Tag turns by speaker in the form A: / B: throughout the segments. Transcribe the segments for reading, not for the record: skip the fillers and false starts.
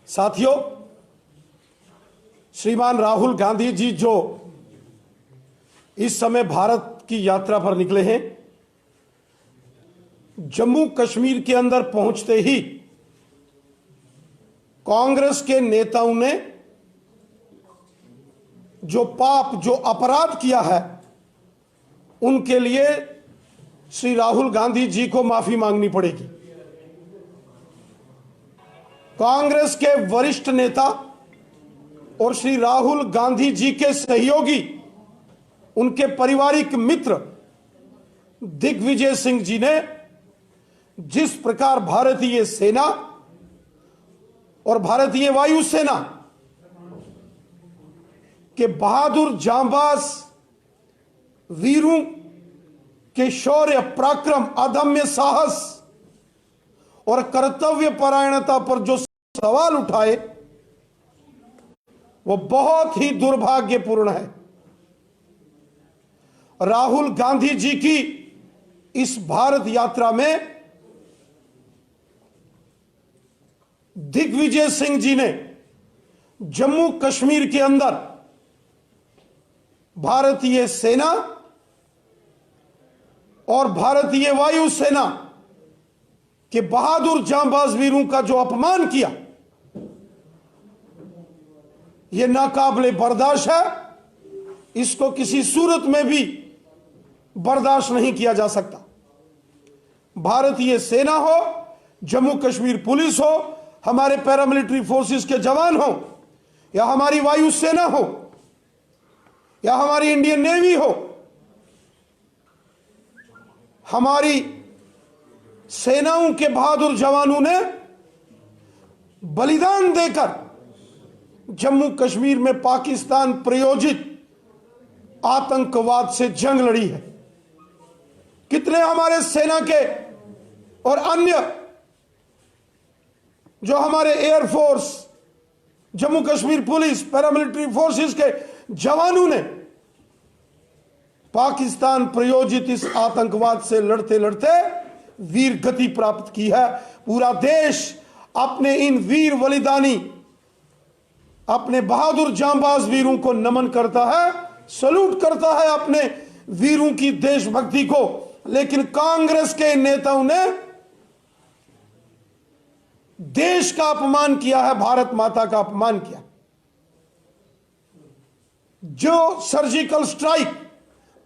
A: साथियों, श्रीमान राहुल गांधी जी जो इस समय भारत की यात्रा पर निकले हैं, जम्मू कश्मीर के अंदर पहुंचते ही कांग्रेस के नेताओं ने जो पाप, जो अपराध किया है, उनके लिए श्री राहुल गांधी जी को माफी मांगनी पड़ेगी। कांग्रेस के वरिष्ठ नेता और श्री राहुल गांधी जी के सहयोगी, उनके पारिवारिक मित्र दिग्विजय सिंह जी ने जिस प्रकार भारतीय सेना और भारतीय वायुसेना के बहादुर जांबाज वीरों के शौर्य, पराक्रम, अदम्य साहस और कर्तव्य परायणता पर जो सवाल उठाए, वो बहुत ही दुर्भाग्यपूर्ण है। राहुल गांधी जी की इस भारत यात्रा में दिग्विजय सिंह जी ने जम्मू कश्मीर के अंदर भारतीय सेना और भारतीय वायुसेना के बहादुर जांबाज वीरों का जो अपमान किया, यह नाकाबिले बर्दाश्त है। इसको किसी सूरत में भी बर्दाश्त नहीं किया जा सकता। भारतीय सेना हो, जम्मू कश्मीर पुलिस हो, हमारे पैरामिलिट्री फोर्सेस के जवान हो, या हमारी वायुसेना हो, या हमारी इंडियन नेवी हो, हमारी सेनाओं के बहादुर जवानों ने बलिदान देकर जम्मू कश्मीर में पाकिस्तान प्रायोजित आतंकवाद से जंग लड़ी है। कितने हमारे सेना के और अन्य जो हमारे air force, Jammu Kashmir police, paramilitary forces के जवानों ने पाकिस्तान प्रायोजित इस आतंकवाद से लड़ते लड़ते वीर गति प्राप्त की है। पूरा देश अपने इन वीर बलिदानी, अपने बहादुर जांबाज वीरों को नमन करता है, सल्यूट करता है अपने वीरों की देशभक्ति को। लेकिन कांग्रेस के नेताओं ने देश का अपमान किया है, भारत माता का अपमान किया। जो सर्जिकल स्ट्राइक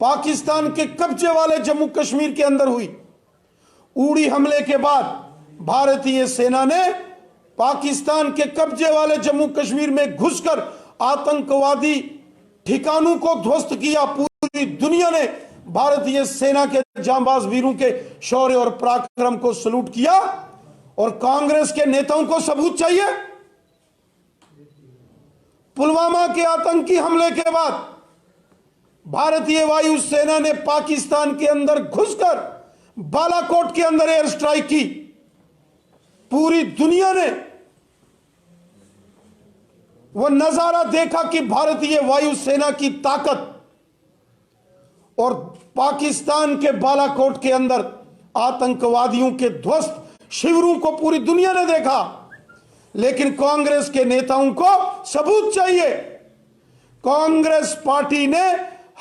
A: पाकिस्तान के कब्जे वाले जम्मू कश्मीर के अंदर हुई, उड़ी हमले के बाद भारतीय सेना ने पाकिस्तान के कब्जे वाले जम्मू कश्मीर में घुसकर आतंकवादी ठिकानों को ध्वस्त किया। पूरी दुनिया ने भारतीय सेना के जांबाज वीरों के शौर्य और पराक्रम को सल्यूट किया। और कांग्रेस के नेताओं को सबूत चाहिए। पुलवामा के आतंकी हमले के बाद भारतीय वायुसेना ने पाकिस्तान के अंदर घुसकर बालाकोट के अंदर एयर स्ट्राइक की। पूरी दुनिया ने वह नजारा देखा कि भारतीय वायुसेना की ताकत, और पाकिस्तान के बालाकोट के अंदर आतंकवादियों के ध्वस्त शिविरों को पूरी दुनिया ने देखा। लेकिन कांग्रेस के नेताओं को सबूत चाहिए। कांग्रेस पार्टी ने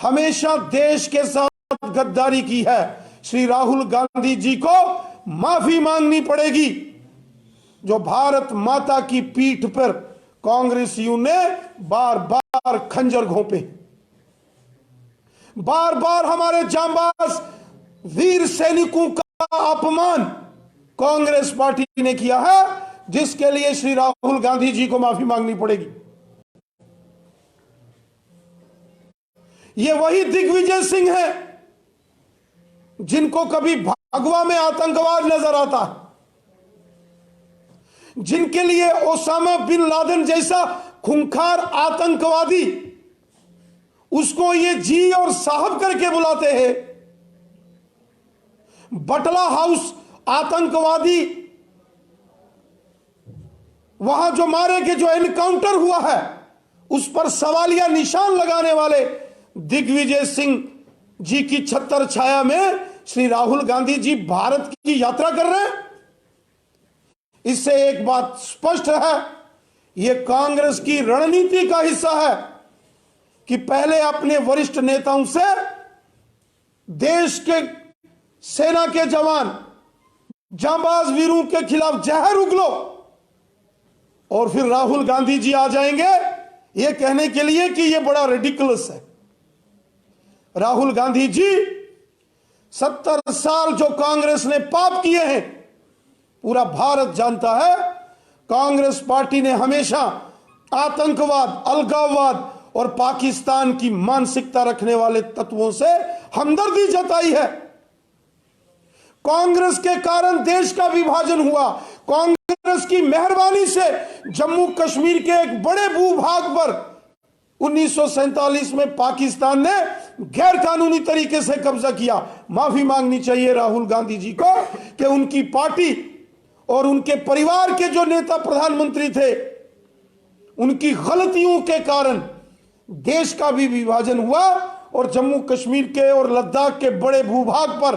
A: हमेशा देश के साथ गद्दारी की है। श्री राहुल गांधी जी को माफी मांगनी पड़ेगी। जो भारत माता की पीठ पर कांग्रेसियों ने बार बार खंजर घोंपे, बार बार हमारे जांबाज वीर सैनिकों का अपमान कांग्रेस पार्टी ने किया है, जिसके लिए श्री राहुल गांधी जी को माफी मांगनी पड़ेगी। ये वही दिग्विजय सिंह है जिनको कभी भगवा में आतंकवाद नजर आता है, जिनके लिए ओसामा बिन लादेन जैसा खूंखार आतंकवादी उसको ये जी और साहब करके बुलाते हैं। बटला हाउस आतंकवादी, वहां जो मारे के जो एनकाउंटर हुआ है, उस पर सवालिया निशान लगाने वाले दिग्विजय सिंह जी की छत्र छाया में श्री राहुल गांधी जी भारत की यात्रा कर रहे हैं। इससे एक बात स्पष्ट है यह कांग्रेस की रणनीति का हिस्सा है कि पहले अपने वरिष्ठ नेताओं से देश के सेना के जवान जांबाज वीरों के खिलाफ जहर उगलो और फिर राहुल गांधी जी आ जाएंगे यह कहने के लिए कि यह बड़ा रेडिकुलस है। राहुल गांधी जी 70 साल जो कांग्रेस ने पाप किए हैं, पूरा भारत जानता है। कांग्रेस पार्टी ने हमेशा आतंकवाद, अलगाववाद और पाकिस्तान की मानसिकता रखने वाले तत्वों से हमदर्दी जताई है। कांग्रेस के कारण देश का विभाजन हुआ। कांग्रेस की मेहरबानी से जम्मू कश्मीर के एक बड़े भूभाग पर 1947 में पाकिस्तान ने गैर कानूनी तरीके से कब्जा किया। माफी मांगनी चाहिए राहुल गांधी जी को कि उनकी पार्टी और उनके परिवार के जो नेता प्रधानमंत्री थे, उनकी गलतियों के कारण देश का भी विभाजन हुआ और जम्मू कश्मीर के और लद्दाख के बड़े भूभाग पर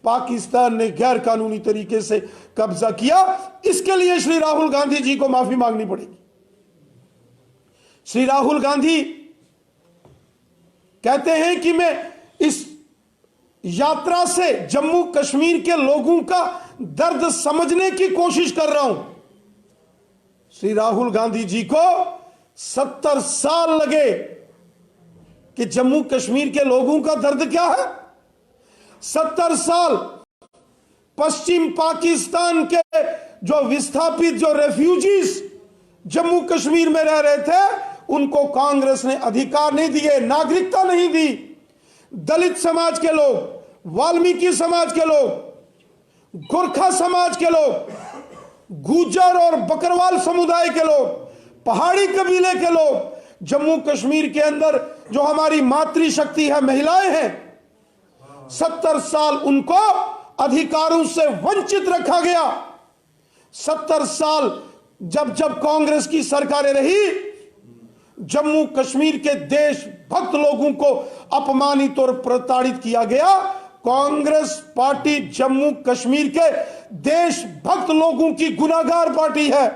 A: पाकिस्तान ने गैर कानूनी तरीके से कब्जा किया। इसके लिए श्री राहुल गांधी जी को माफी मांगनी पड़ेगी। श्री राहुल गांधी कहते हैं कि मैं इस यात्रा से जम्मू कश्मीर के लोगों का दर्द समझने की कोशिश कर रहा हूं। श्री राहुल गांधी जी को 70 साल लगे कि जम्मू कश्मीर के लोगों का दर्द क्या है। 70 साल पश्चिम पाकिस्तान के जो विस्थापित, जो रेफ्यूजीज जम्मू कश्मीर में रह रहे थे, उनको कांग्रेस ने अधिकार नहीं दिए, नागरिकता नहीं दी। दलित समाज के लोग, वाल्मीकि समाज के लोग, गोरखा समाज के लोग, गुज्जर और बकरवाल समुदाय के लोग, पहाड़ी कबीले के लोग, जम्मू कश्मीर के अंदर जो हमारी मातृशक्ति है, महिलाएं हैं, 70 साल उनको अधिकारों से वंचित रखा गया। 70 साल जब जब कांग्रेस की सरकारें रही, जम्मू कश्मीर के देशभक्त लोगों को अपमानित और प्रताड़ित किया गया। कांग्रेस पार्टी जम्मू कश्मीर के देशभक्त लोगों की गुनाहगार पार्टी है।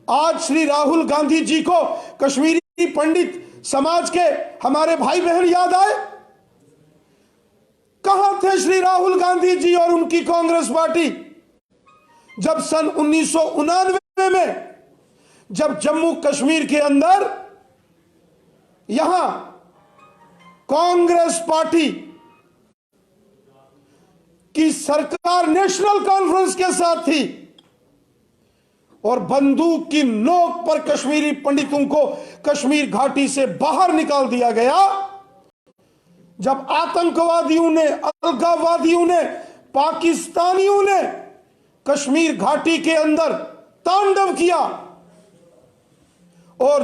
A: आज श्री राहुल गांधी जी को कश्मीरी पंडित समाज के हमारे भाई बहन याद आए। कहां थे श्री राहुल गांधी जी और उनकी कांग्रेस पार्टी जब सन 1989 में, जब जम्मू कश्मीर के अंदर यहां कांग्रेस पार्टी की सरकार नेशनल कॉन्फ्रेंस के साथ थी और बंदूक की नोक पर कश्मीरी पंडितों को कश्मीर घाटी से बाहर निकाल दिया गया। जब आतंकवादियों ने, अलगाववादियों ने, पाकिस्तानियों ने कश्मीर घाटी के अंदर तांडव किया और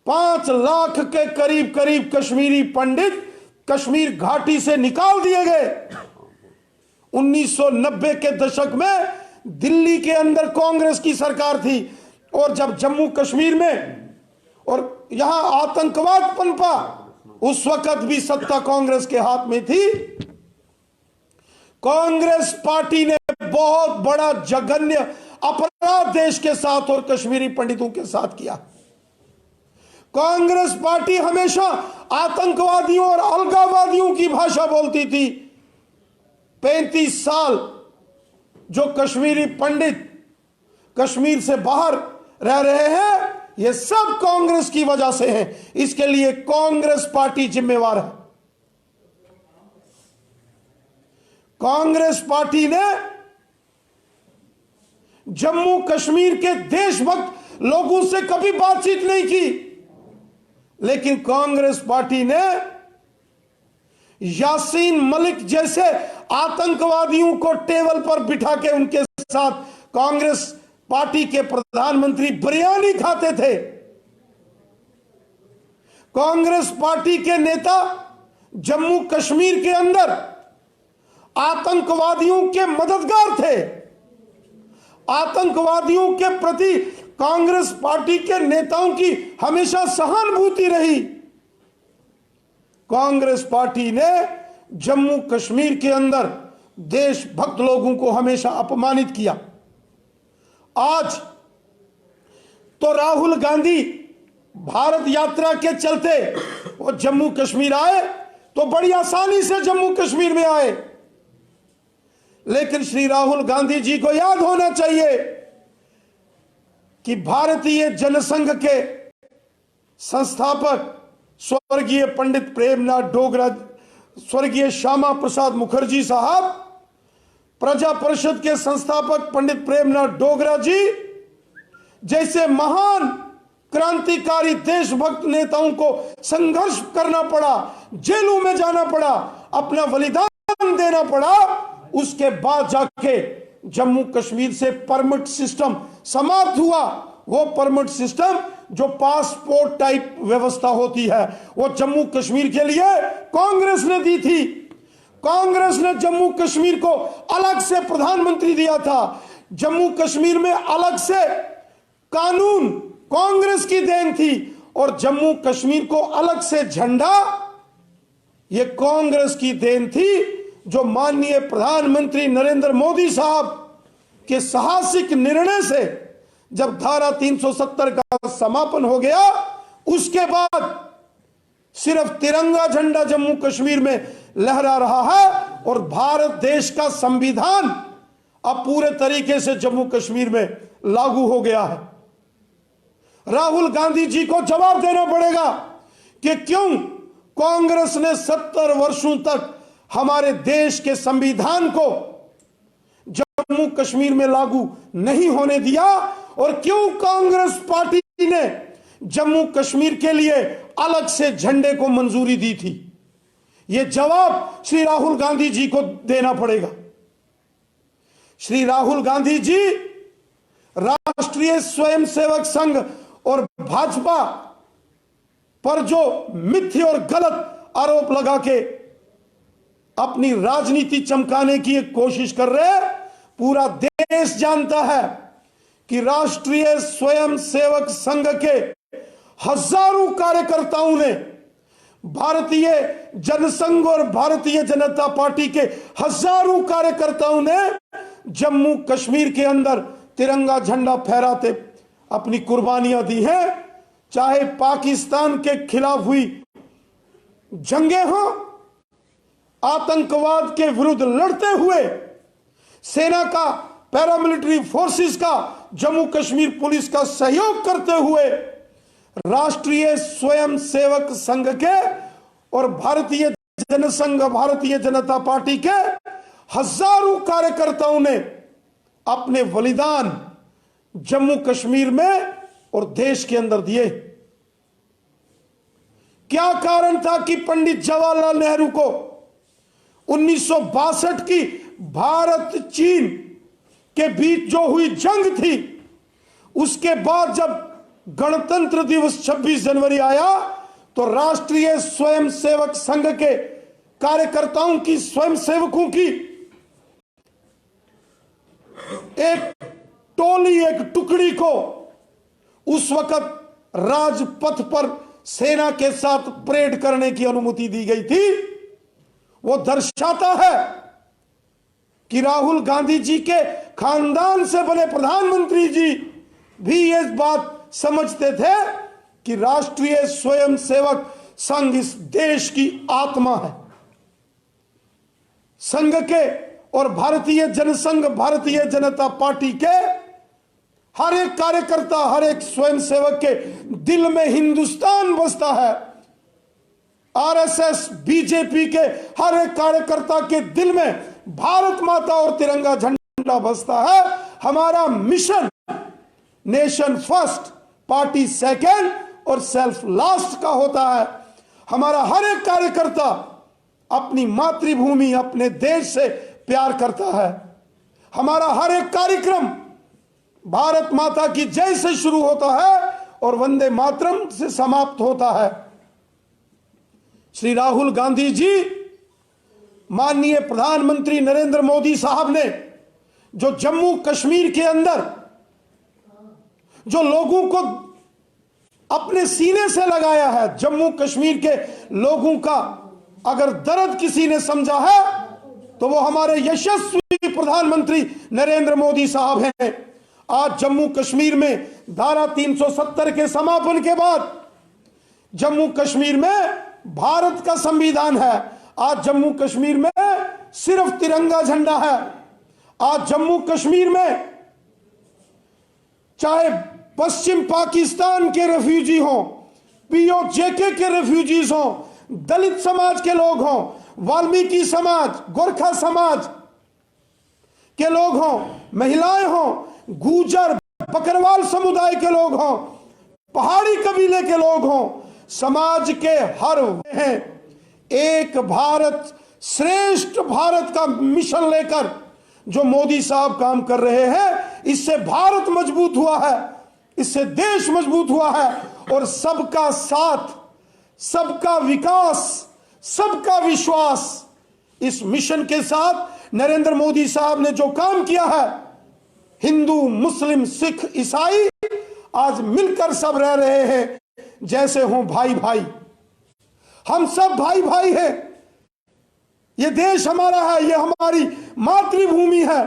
A: 5 लाख के करीब करीब कश्मीरी पंडित कश्मीर घाटी से निकाल दिए गए। 1990 के दशक में दिल्ली के अंदर कांग्रेस की सरकार थी और जब जम्मू कश्मीर में और यहां आतंकवाद पनपा, उस वक्त भी सत्ता कांग्रेस के हाथ में थी। कांग्रेस पार्टी ने बहुत बड़ा जघन्य अपराध देश के साथ और कश्मीरी पंडितों के साथ किया। कांग्रेस पार्टी हमेशा आतंकवादियों और अलगाववादियों की भाषा बोलती थी। 35 साल जो कश्मीरी पंडित कश्मीर से बाहर रह रहे हैं, ये सब कांग्रेस की वजह से है। इसके लिए कांग्रेस पार्टी जिम्मेवार है। कांग्रेस पार्टी ने जम्मू कश्मीर के देशभक्त लोगों से कभी बातचीत नहीं की, लेकिन कांग्रेस पार्टी ने यासीन मलिक जैसे आतंकवादियों को टेबल पर बिठा के उनके साथ कांग्रेस पार्टी के प्रधानमंत्री बिरयानी खाते थे। कांग्रेस पार्टी के नेता जम्मू कश्मीर के अंदर आतंकवादियों के मददगार थे। आतंकवादियों के प्रति कांग्रेस पार्टी के नेताओं की हमेशा सहानुभूति रही। कांग्रेस पार्टी ने जम्मू कश्मीर के अंदर देशभक्त लोगों को हमेशा अपमानित किया। आज तो राहुल गांधी भारत यात्रा के चलते वो जम्मू कश्मीर आए तो बड़ी आसानी से जम्मू कश्मीर में आए, लेकिन श्री राहुल गांधी जी को याद होना चाहिए कि भारतीय जनसंघ के संस्थापक स्वर्गीय पंडित प्रेमनाथ डोगरा, स्वर्गीय श्यामा प्रसाद मुखर्जी साहब, प्रजा परिषद के संस्थापक पंडित प्रेमनाथ डोगरा जी जैसे महान क्रांतिकारी देशभक्त नेताओं को संघर्ष करना पड़ा, जेलों में जाना पड़ा, अपना बलिदान देना पड़ा। उसके बाद जाके जम्मू कश्मीर से परमिट सिस्टम समाप्त हुआ। वो परमिट सिस्टम जो पासपोर्ट टाइप व्यवस्था होती है वो जम्मू कश्मीर के लिए कांग्रेस ने दी थी। कांग्रेस ने जम्मू कश्मीर को अलग से प्रधानमंत्री दिया था। जम्मू कश्मीर में अलग से कानून कांग्रेस की देन थी और जम्मू कश्मीर को अलग से झंडा ये कांग्रेस की देन थी, जो माननीय प्रधानमंत्री नरेंद्र मोदी साहब के साहसिक निर्णय से जब धारा 370 का समापन हो गया, उसके बाद सिर्फ तिरंगा झंडा जम्मू कश्मीर में लहरा रहा है और भारत देश का संविधान अब पूरे तरीके से जम्मू कश्मीर में लागू हो गया है। राहुल गांधी जी को जवाब देना पड़ेगा कि क्यों कांग्रेस ने 70 वर्षों तक हमारे देश के संविधान को जम्मू कश्मीर में लागू नहीं होने दिया और क्यों कांग्रेस पार्टी ने जम्मू कश्मीर के लिए अलग से झंडे को मंजूरी दी थी। यह जवाब श्री राहुल गांधी जी को देना पड़ेगा। श्री राहुल गांधी जी राष्ट्रीय स्वयंसेवक संघ और भाजपा पर जो मिथ्य और गलत आरोप लगा के अपनी राजनीति चमकाने की एक कोशिश कर रहे हैं, पूरा देश जानता है कि राष्ट्रीय स्वयंसेवक संघ के हजारों कार्यकर्ताओं ने, भारतीय जनसंघ और भारतीय जनता पार्टी के हजारों कार्यकर्ताओं ने जम्मू कश्मीर के अंदर तिरंगा झंडा फहराते अपनी कुर्बानियां दी हैं। चाहे पाकिस्तान के खिलाफ हुई जंगें हों, आतंकवाद के विरुद्ध लड़ते हुए सेना का, पैरामिलिट्री फोर्सेस का, जम्मू कश्मीर पुलिस का सहयोग करते हुए राष्ट्रीय स्वयंसेवक संघ के और भारतीय जनसंघ, भारतीय जनता पार्टी के हजारों कार्यकर्ताओं ने अपने बलिदान जम्मू कश्मीर में और देश के अंदर दिए। क्या कारण था कि पंडित जवाहरलाल नेहरू को 1962 की भारत चीन के बीच जो हुई जंग थी, उसके बाद जब गणतंत्र दिवस 26 जनवरी आया तो राष्ट्रीय स्वयंसेवक संघ के कार्यकर्ताओं की, स्वयंसेवकों की एक टोली, एक टुकड़ी को उस वक्त राजपथ पर सेना के साथ परेड करने की अनुमति दी गई थी। वो दर्शाता है कि राहुल गांधी जी के खानदान से बने प्रधानमंत्री जी भी ये बात समझते थे कि राष्ट्रीय स्वयंसेवक संघ इस देश की आत्मा है। संघ के और भारतीय जनसंघ, भारतीय जनता पार्टी के हर एक कार्यकर्ता, हर एक स्वयंसेवक के दिल में हिंदुस्तान बसता है। आरएसएस, बीजेपी के हर एक कार्यकर्ता के दिल में भारत माता और तिरंगा झंडा बसता है। हमारा mission nation first, party second और सेल्फ लास्ट का होता है। हमारा हर एक कार्यकर्ता अपनी मातृभूमि, अपने देश से प्यार करता है। हमारा हर एक कार्यक्रम भारत माता की जय से शुरू होता है और वंदे मातरम से समाप्त होता है। श्री राहुल गांधी जी, माननीय प्रधानमंत्री नरेंद्र मोदी साहब ने जो जम्मू कश्मीर के अंदर जो लोगों को अपने सीने से लगाया है, जम्मू कश्मीर के लोगों का अगर दर्द किसी ने समझा है तो वो हमारे यशस्वी प्रधानमंत्री नरेंद्र मोदी साहब हैं। आज जम्मू कश्मीर में धारा 370 के समापन के बाद जम्मू कश्मीर में भारत का संविधान है। आज जम्मू कश्मीर में सिर्फ तिरंगा झंडा है। आज जम्मू कश्मीर में चाहे पश्चिम पाकिस्तान के रेफ्यूजी हों, पीओजेके के रेफ्यूजीज हों, दलित समाज के लोग हों, वाल्मीकि समाज, गोरखा समाज के लोग हों, महिलाएं हों, गुजर बकरवाल समुदाय के लोग हों, पहाड़ी कबीले के लोग हों, समाज के हर हैं, एक भारत श्रेष्ठ भारत का मिशन लेकर जो मोदी साहब काम कर रहे हैं, इससे भारत मजबूत हुआ है, इससे देश मजबूत हुआ है। और सबका साथ, सबका विकास, सबका विश्वास, इस मिशन के साथ नरेंद्र मोदी साहब ने जो काम किया है, हिंदू, मुस्लिम, सिख, ईसाई आज मिलकर सब रह रहे हैं जैसे हों भाई भाई। हम सब भाई भाई हैं। ये देश हमारा है, ये हमारी मातृभूमि है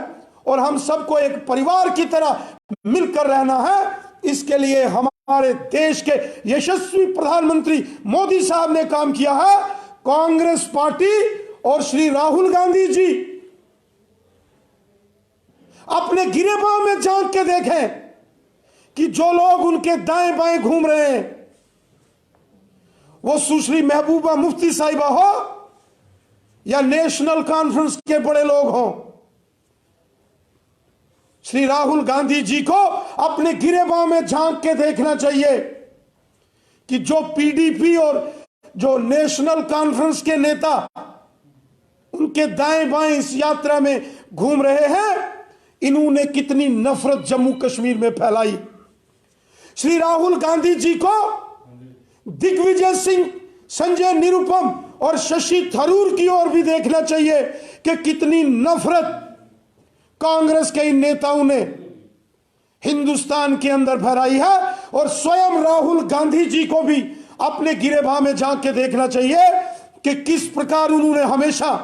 A: और हम सबको एक परिवार की तरह मिलकर रहना है। इसके लिए हमारे देश के यशस्वी प्रधानमंत्री मोदी साहब ने काम किया है। कांग्रेस पार्टी और श्री राहुल गांधी जी अपने गिरेबान में झांक के देखें कि जो लोग उनके दाएं बाएं घूम रहे हैं, वो सुश्री महबूबा मुफ्ती साहिबा हो या नेशनल कॉन्फ्रेंस के बड़े लोग हों, श्री राहुल गांधी जी को अपने गिरेबान में झांक के देखना चाहिए कि जो पीडीपी और जो नेशनल कॉन्फ्रेंस के नेता उनके दाएं बाएं इस यात्रा में घूम रहे हैं, इन्होंने कितनी नफरत जम्मू कश्मीर में फैलाई। श्री राहुल गांधी जी को दिग्विजय सिंह, संजय निरुपम और शशि थरूर की ओर भी देखना चाहिए कि कितनी नफरत कांग्रेस के इन नेताओं ने हिंदुस्तान के अंदर फैलाई है। और स्वयं राहुल गांधी जी को भी अपने गिरेबान में झांक के देखना चाहिए कि किस प्रकार उन्होंने हमेशा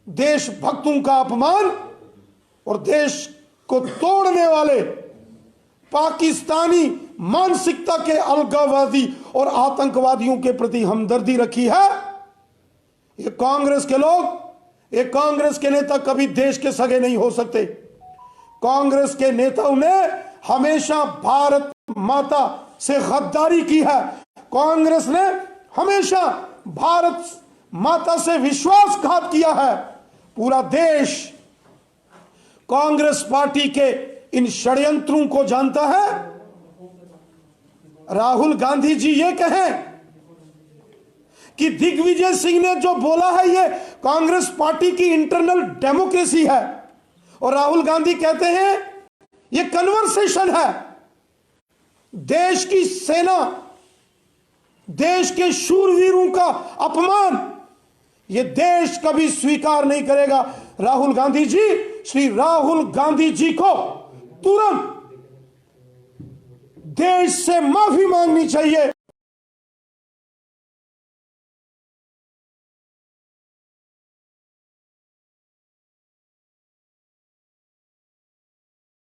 A: देशभक्तों का अपमान और देश को तोड़ने वाले पाकिस्तानी मानसिकता के अलगाववादी और आतंकवादियों के प्रति हमदर्दी रखी है। ये कांग्रेस के लोग, ये कांग्रेस के नेता कभी देश के सगे नहीं हो सकते। कांग्रेस के नेताओं ने हमेशा भारत माता से गद्दारी की है। कांग्रेस ने हमेशा भारत माता से विश्वासघात किया है। पूरा देश कांग्रेस पार्टी के इन षड्यंत्रों को जानता है। राहुल गांधी जी ये कहें कि दिग्विजय सिंह ने जो बोला है ये कांग्रेस पार्टी की इंटरनल डेमोक्रेसी है, और राहुल गांधी कहते हैं ये कन्वर्सेशन है। देश की सेना, देश के शूरवीरों का अपमान ये देश कभी स्वीकार नहीं करेगा। राहुल गांधी जी, श्री राहुल गांधी जी को तुरंत देश से माफी मांगनी चाहिए।